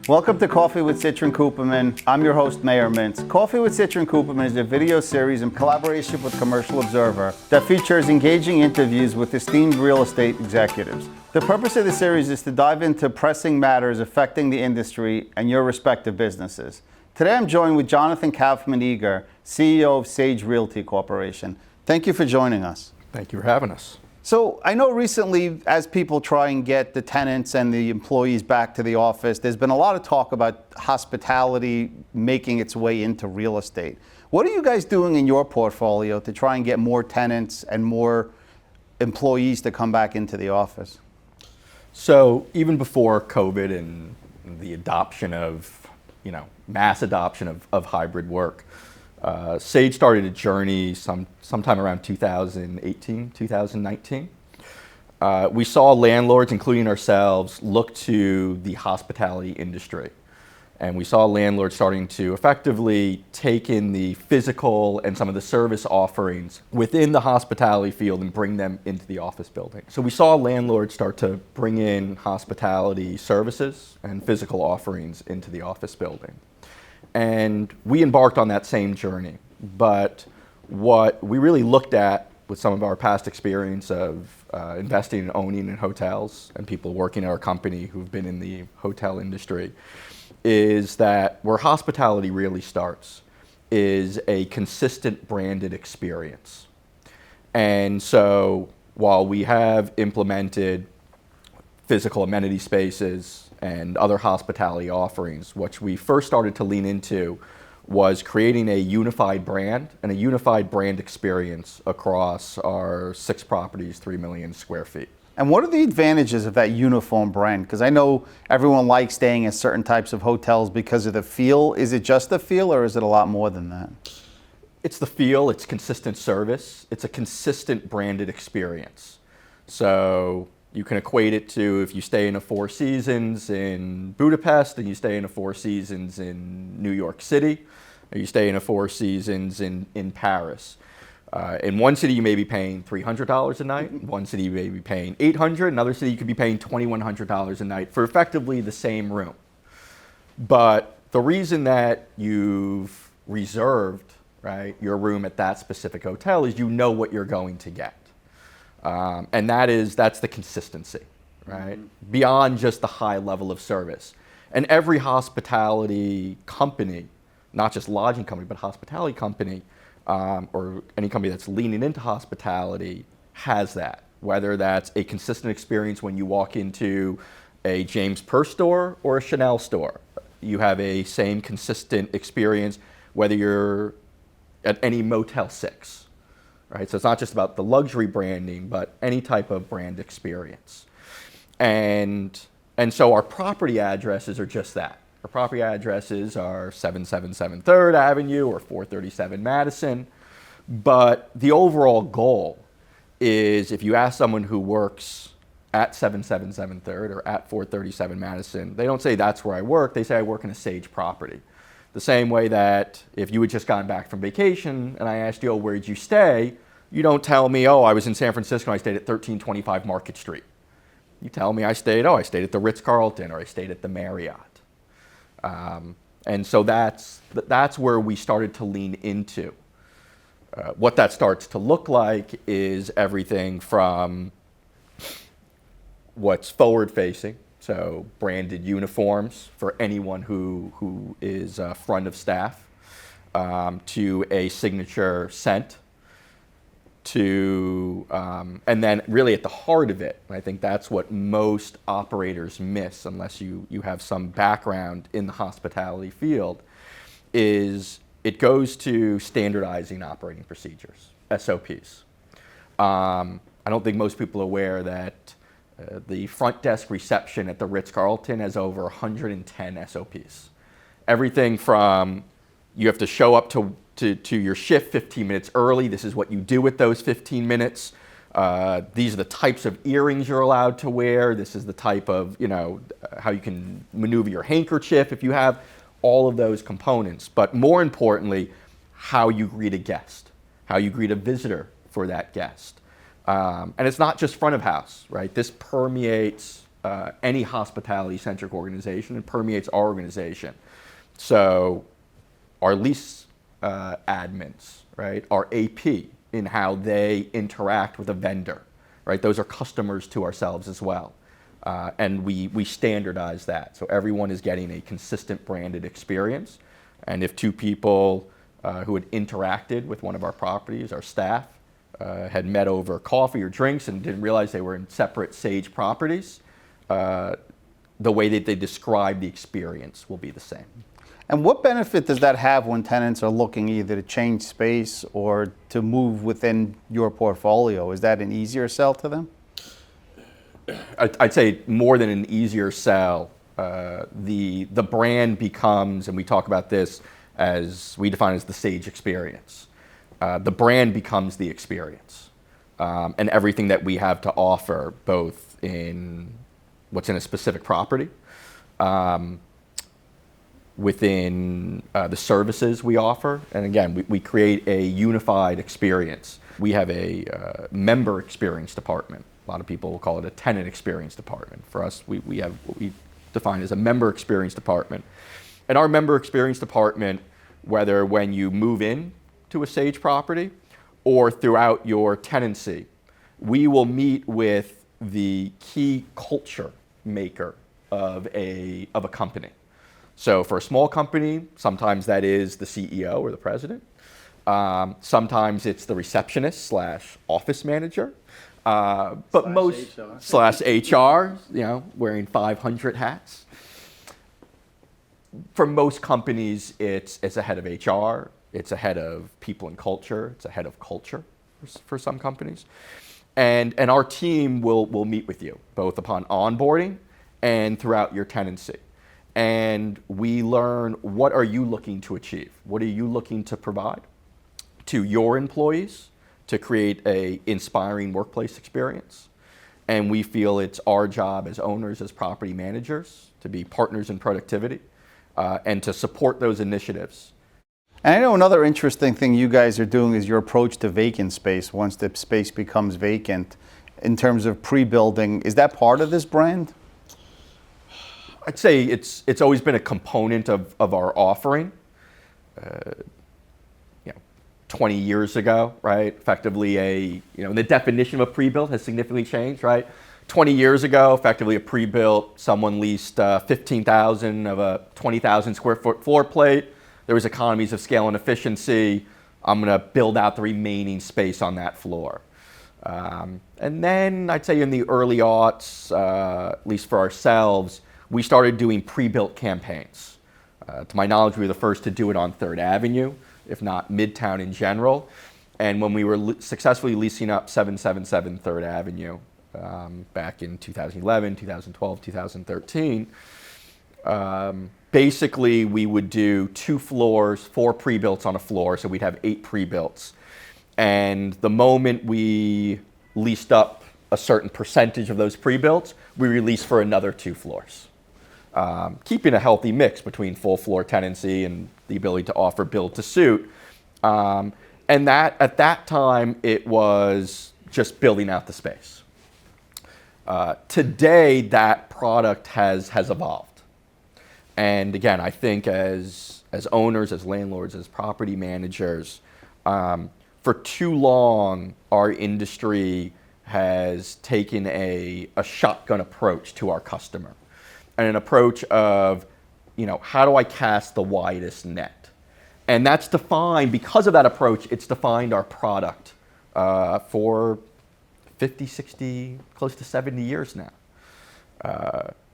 Welcome to Coffee with Citrin Cooperman. I'm your host, Meyer Mintz. Coffee with Citrin Cooperman is a video series in collaboration with Commercial Observer that features engaging interviews with esteemed real estate executives. The purpose of the series is to dive into pressing matters affecting the industry and your respective businesses. Today I'm joined with Jonathan Kaufman Iger, CEO of Sage Realty Corporation. Thank you for joining us. Thank you for having us. So I know recently, as people try and get the tenants and the employees back to the office, there's been a lot of talk about hospitality making its way into real estate. What are you guys doing in your portfolio to try and get more tenants and more employees to come back into the office? So even before COVID and the adoption of, mass adoption of hybrid work, Sage started a journey sometime around 2018, 2019. We saw landlords, including ourselves, look to the hospitality industry. And we saw landlords starting to effectively take in the physical and some of the service offerings within the hospitality field and bring them into the office building. So we saw landlords start to bring in hospitality services and physical offerings into the office building. And we embarked on that same journey. But what we really looked at with some of our past experience of investing and owning in hotels and people working at our company who've been in the hotel industry is that where hospitality really starts is a consistent branded experience. And so while we have implemented physical amenity spaces and other hospitality offerings, what we first started to lean into was creating a unified brand and a unified brand experience across our 6 properties, 3 million square feet. And what are the advantages of that uniform brand? Because I know everyone likes staying at certain types of hotels because of the feel. Is it just the feel or is it a lot more than that? It's the feel, it's consistent service, it's a consistent branded experience. So you can equate it to if you stay in a Four Seasons in Budapest and you stay in a Four Seasons in New York City, or you stay in a Four Seasons in Paris. In one city you may be paying $300 a night, in one city you may be paying $800, another city you could be paying $2,100 a night for effectively the same room. But the reason that you've reserved, right, your room at that specific hotel is you know what you're going to get. And that's the consistency, right? Mm-hmm. Beyond just the high level of service. And every hospitality company, not just lodging company, but hospitality company, or any company that's leaning into hospitality has that. Whether that's a consistent experience when you walk into a James Purse store or a Chanel store. You have a same consistent experience whether you're at any Motel 6. Right? So it's not just about the luxury branding, but any type of brand experience. And so our property addresses are just that. Our property addresses are 777 3rd Avenue or 437 Madison. But the overall goal is if you ask someone who works at 777 3rd or at 437 Madison, they don't say that's where I work, they say I work in a Sage property. The same way that if you had just gotten back from vacation and I asked you, oh, where'd you stay? You don't tell me, oh, I was in San Francisco and I stayed at 1325 Market Street. You tell me I stayed at the Ritz-Carlton or I stayed at the Marriott. And so that's where we started to lean into. What that starts to look like is everything from what's forward-facing, so branded uniforms for anyone who is front of staff, to a signature scent, and then really at the heart of it, and I think that's what most operators miss unless you have some background in the hospitality field, is it goes to standardizing operating procedures, SOPs. I don't think most people are aware that the front desk reception at the Ritz-Carlton has over 110 SOPs. Everything from you have to show up to your shift 15 minutes early. This is what you do with those 15 minutes. These are the types of earrings you're allowed to wear. This is the type of, how you can maneuver your handkerchief if you have all of those components. But more importantly, how you greet a guest, how you greet a visitor for that guest. And it's not just front of house, right? This permeates any hospitality-centric organization and permeates our organization. So our lease admins, right, our AP in how they interact with a vendor, right? Those are customers to ourselves as well. And we standardize that. So everyone is getting a consistent branded experience. And if two people who had interacted with one of our properties, our staff, had met over coffee or drinks and didn't realize they were in separate Sage properties, the way that they describe the experience will be the same. And what benefit does that have when tenants are looking either to change space or to move within your portfolio? Is that an easier sell to them? I'd say more than an easier sell. The brand becomes, and we talk about this as we define as the Sage experience. The brand becomes the experience, and everything that we have to offer, both in what's in a specific property, within the services we offer, and again, we create a unified experience. We have a member experience department. A lot of people will call it a tenant experience department. For us, we have what we define as a member experience department. And our member experience department, whether when you move in to a Sage property or throughout your tenancy, we will meet with the key culture maker of a company. So for a small company, sometimes that is the CEO or the president. Sometimes it's the receptionist slash office manager. But most slash HR, you know, wearing 500 hats. For most companies, it's a head of HR, it's a head of people and culture, it's a head of culture for some companies. And our team will meet with you both upon onboarding and throughout your tenancy. And we learn, what are you looking to achieve? What are you looking to provide to your employees to create an inspiring workplace experience? And we feel it's our job as owners, as property managers, to be partners in productivity and to support those initiatives. And I know another interesting thing you guys are doing is your approach to vacant space once the space becomes vacant in terms of pre-building. Is that part of this brand? I'd say it's always been a component of our offering. 20 years ago, right? Effectively the definition of a pre-built has significantly changed, right? 20 years ago, effectively a pre-built, someone leased 15,000 of a 20,000 square foot floor plate. There was economies of scale and efficiency. I'm gonna build out the remaining space on that floor. And then I'd say in the early aughts, at least for ourselves, we started doing pre-built campaigns. To my knowledge, we were the first to do it on 3rd Avenue, if not Midtown in general. And when we were successfully leasing up 777 3rd Avenue back in 2011, 2012, 2013, basically we would do 2 floors, 4 pre-builts on a floor, so we'd have 8 pre-builts. And the moment we leased up a certain percentage of those pre-builts, we released for another 2 floors. Keeping a healthy mix between full floor tenancy and the ability to offer build to suit. And that at that time, it was just building out the space. Today, that product has evolved. And again, I think as owners, as landlords, as property managers, for too long, our industry has taken a shotgun approach to our customer. And an approach of, how do I cast the widest net? And that's defined, because of that approach, it's defined our product for 50, 60, close to 70 years now.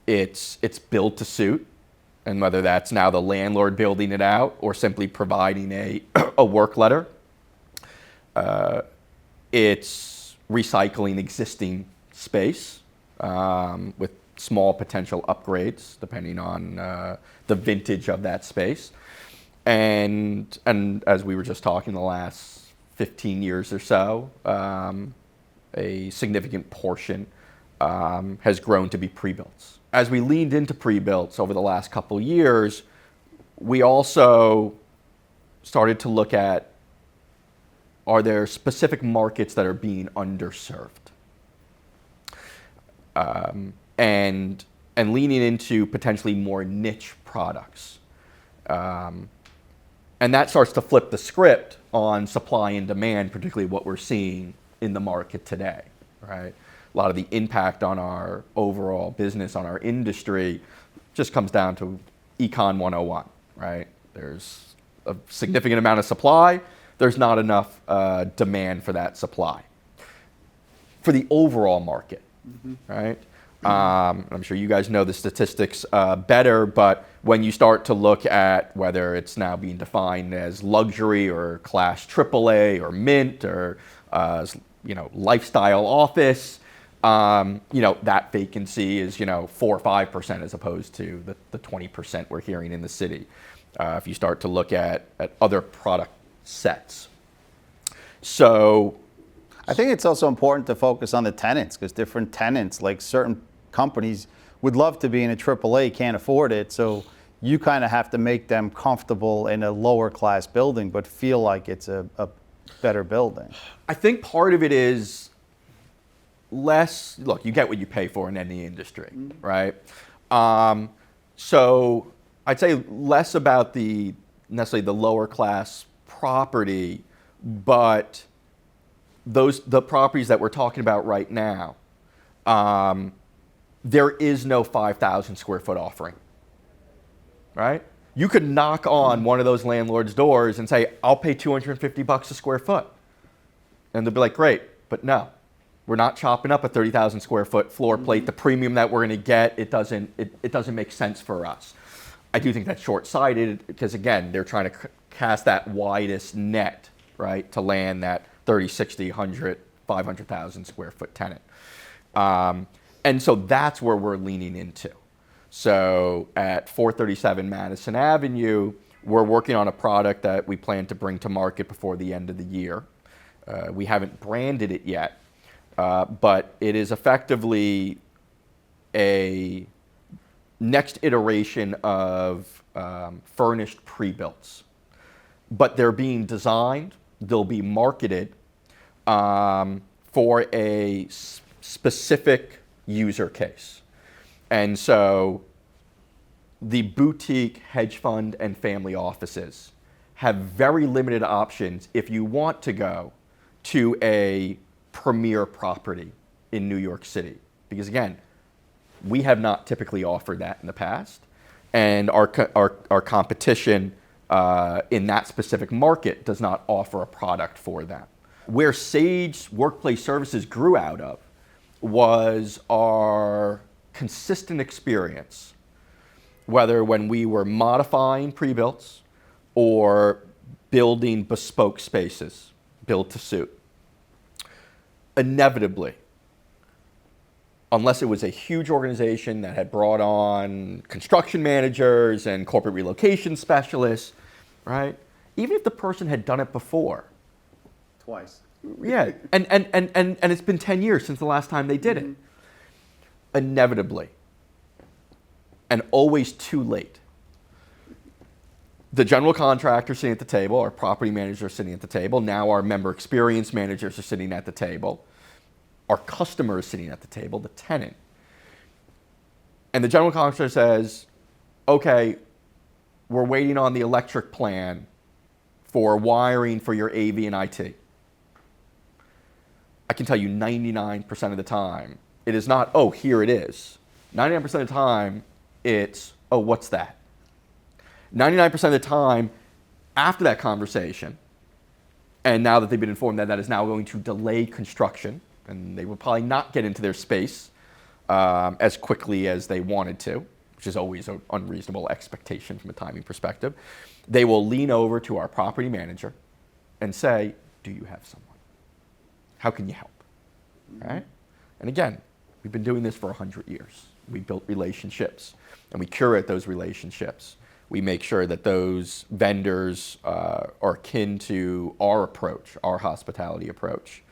It's built to suit, and whether that's now the landlord building it out or simply providing a work letter, it's recycling existing space with small potential upgrades depending on the vintage of that space. And as we were just talking, the last 15 years or so, a significant portion has grown to be pre-builts. As we leaned into pre-builts over the last couple years, we also started to look at, are there specific markets that are being underserved? and leaning into potentially more niche products. And that starts to flip the script on supply and demand, particularly what we're seeing in the market today, right? A lot of the impact on our overall business, on our industry, just comes down to Econ 101, right? There's a significant amount of supply. There's not enough demand for that supply. For the overall market, right? I'm sure you guys know the statistics better, but when you start to look at whether it's now being defined as luxury or class AAA or mint or lifestyle office, that vacancy is 4 or 5% as opposed to the 20% we're hearing in the city. If you start to look at other product sets, so. I think it's also important to focus on the tenants, because different tenants, like certain companies, would love to be in a AAA, can't afford it. So you kind of have to make them comfortable in a lower class building, but feel like it's a better building. I think part of it is less, look, you get what you pay for in any industry, right? So I'd say less about necessarily the lower class property, but the properties that we're talking about right now, there is no 5,000 square foot offering, right? You could knock on one of those landlords' doors and say, I'll pay $250 a square foot. And they'll be like, great, but no, we're not chopping up a 30,000 square foot floor plate. The premium that we're gonna get, it doesn't make sense for us. I do think that's short-sighted because, again, they're trying to cast that widest net, right, to land that 30, 60, 100, 500,000 square foot tenant. And so that's where we're leaning into. So at 437 Madison Avenue, we're working on a product that we plan to bring to market before the end of the year. We haven't branded it yet, but it is effectively a next iteration of furnished pre-builds. But they're being designed, they'll be marketed for a specific user case. And so the boutique hedge fund and family offices have very limited options if you want to go to a premier property in New York City. Because again, we have not typically offered that in the past. And our competition in that specific market does not offer a product for that. Where Sage Workplace Services grew out of was our consistent experience, whether when we were modifying pre-builts or building bespoke spaces, built to suit. Inevitably, unless it was a huge organization that had brought on construction managers and corporate relocation specialists, right? Even if the person had done it before. Twice. Yeah, and it's been 10 years since the last time they did it. Inevitably, and always too late, the general contractor sitting at the table, our property manager sitting at the table, now our member experience managers are sitting at the table, our customer is sitting at the table, the tenant. And the general contractor says, okay, we're waiting on the electric plan for wiring for your AV and IT. I can tell you 99% of the time, it is not, oh, here it is. 99% of the time, it's, oh, what's that? 99% of the time, after that conversation, and now that they've been informed that that is now going to delay construction, and they will probably not get into their space as quickly as they wanted to, which is always an unreasonable expectation from a timing perspective, they will lean over to our property manager and say, do you have someone? How can you help? Right? And again, we've been doing this for 100 years. We built relationships, and we curate those relationships. We make sure that those vendors are akin to our approach, our hospitality approach.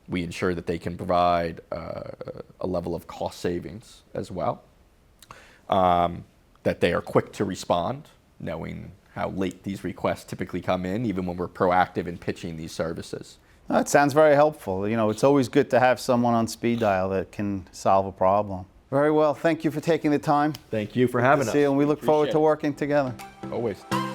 We ensure that they can provide a level of cost savings as well, that they are quick to respond, knowing how late these requests typically come in, even when we're proactive in pitching these services. That sounds very helpful. You know, it's always good to have someone on speed dial that can solve a problem. Very well. Thank you for taking the time. Thank you for having us. See you, and we look forward Appreciate to it. working together. Always.